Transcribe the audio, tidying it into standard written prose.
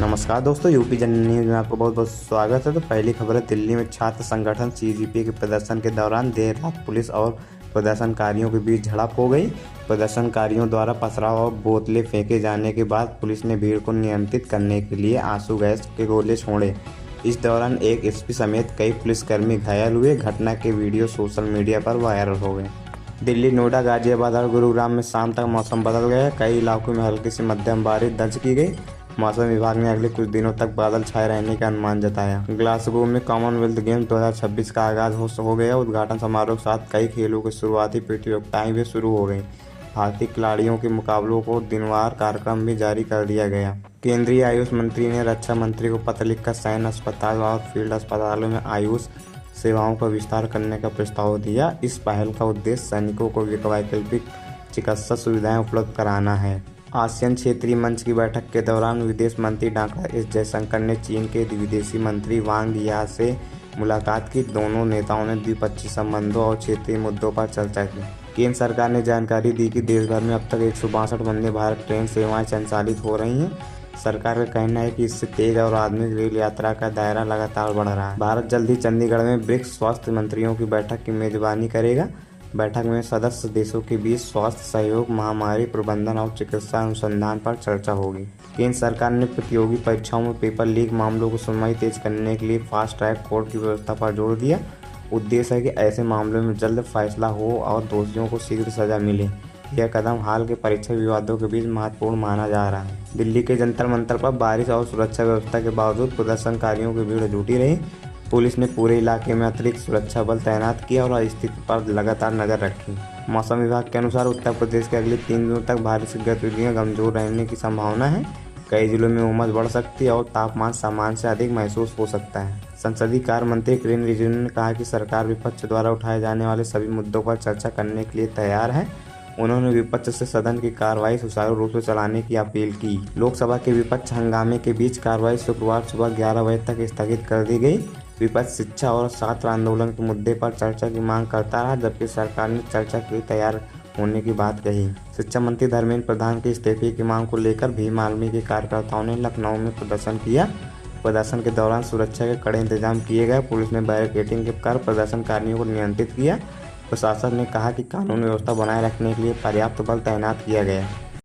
नमस्कार दोस्तों, UP general news में आपको बहुत बहुत स्वागत है। तो पहली खबर है, दिल्ली में छात्र संगठन सीजेपी के प्रदर्शन के दौरान देर रात पुलिस और प्रदर्शनकारियों के बीच झड़प हो गई। प्रदर्शनकारियों द्वारा पथराव और बोतलें फेंके जाने के बाद पुलिस ने भीड़ को नियंत्रित करने के लिए आंसू गैस के गोले छोड़े। इस दौरान एक एसपी समेत कई पुलिसकर्मी घायल हुए। घटना के वीडियो सोशल मीडिया पर वायरल हो गए। दिल्ली, नोएडा, गाजियाबाद और गुरुग्राम में शाम तक मौसम बदल गया। कई इलाकों में हल्की से मध्यम बारिश दर्ज की गई। मौसम विभाग ने अगले कुछ दिनों तक बादल छाए रहने का अनुमान जताया। ग्लासगो में कॉमनवेल्थ गेम्स 2026 का आगाज हो गया। उद्घाटन समारोह के साथ कई खेलों की शुरुआती प्रतियोगिताएं भी शुरू हो गई। भारतीय खिलाड़ियों के मुकाबलों को दिनवार कार्यक्रम भी जारी कर दिया गया। केंद्रीय आयुष मंत्री ने रक्षा मंत्री को पत्र लिखकर सैन्य अस्पताल और फील्ड अस्पतालों में आयुष सेवाओं का विस्तार करने का प्रस्ताव दिया। इस पहल का उद्देश्य सैनिकों को वैकल्पिक चिकित्सा सुविधाएं उपलब्ध कराना है। आसियान क्षेत्रीय मंच की बैठक के दौरान विदेश मंत्री डॉक्टर एस जयशंकर ने चीन के विदेशी मंत्री वांग यी से मुलाकात की। दोनों नेताओं ने द्विपक्षीय संबंधों और क्षेत्रीय मुद्दों पर चर्चा की। केंद्र सरकार ने जानकारी दी कि देश भर में अब तक 162 वंदे भारत ट्रेन सेवाएं संचालित हो रही हैं। सरकार का कहना है कि इससे तेज और आधुनिक रेल यात्रा का दायरा लगातार बढ़ रहा है। भारत जल्द ही चंडीगढ़ में ब्रिक्स स्वास्थ्य मंत्रियों की बैठक की मेजबानी करेगा। बैठक में सदस्य देशों के बीच स्वास्थ्य सहयोग, महामारी प्रबंधन और चिकित्सा अनुसंधान पर चर्चा होगी। केंद्र सरकार ने प्रतियोगी परीक्षाओं में पेपर लीक मामलों को सुनवाई तेज करने के लिए फास्ट ट्रैक कोर्ट की व्यवस्था पर जोर दिया। उद्देश्य है कि ऐसे मामलों में जल्द फैसला हो और दोषियों को शीघ्र सजा मिले। यह कदम हाल के परीक्षा विवादों के बीच महत्वपूर्ण माना जा रहा है। दिल्ली के जंतर मंतर पर बारिश और सुरक्षा व्यवस्था के बावजूद प्रदर्शनकारियों की भीड़ जुटी रही। पुलिस ने पूरे इलाके में अतिरिक्त सुरक्षा बल तैनात किया और स्थिति पर लगातार नजर रखी। मौसम विभाग के अनुसार उत्तर प्रदेश के अगले 3 दिनों तक बारिश की गतिविधियां कमजोर रहने की संभावना है। कई जिलों में उमस बढ़ सकती है और तापमान सामान्य से अधिक महसूस हो सकता है। संसदीय कार्य मंत्री किरेन रिजिजू ने कहा कि सरकार विपक्ष द्वारा उठाए जाने वाले सभी मुद्दों पर चर्चा करने के लिए तैयार है। उन्होंने विपक्ष से सदन की कार्रवाई सुचारू रूप से चलाने की अपील की। लोकसभा के विपक्ष हंगामे के बीच कार्रवाई शुक्रवार सुबह 11 बजे तक स्थगित कर दी गई। विपक्ष शिक्षा और छात्र आंदोलन के मुद्दे पर चर्चा की मांग करता रहा, जबकि सरकार ने चर्चा के लिए तैयार होने की बात कही। शिक्षा मंत्री धर्मेंद्र प्रधान के इस्तीफे की मांग को लेकर भीम आर्मी के कार्यकर्ताओं ने लखनऊ में प्रदर्शन किया। प्रदर्शन के दौरान सुरक्षा के कड़े इंतजाम किए गए। पुलिस ने बैरिकेडिंग कर प्रदर्शनकारियों को नियंत्रित किया। प्रशासन ने कहा कि कानून व्यवस्था बनाए रखने के लिए पर्याप्त बल तैनात किया गया।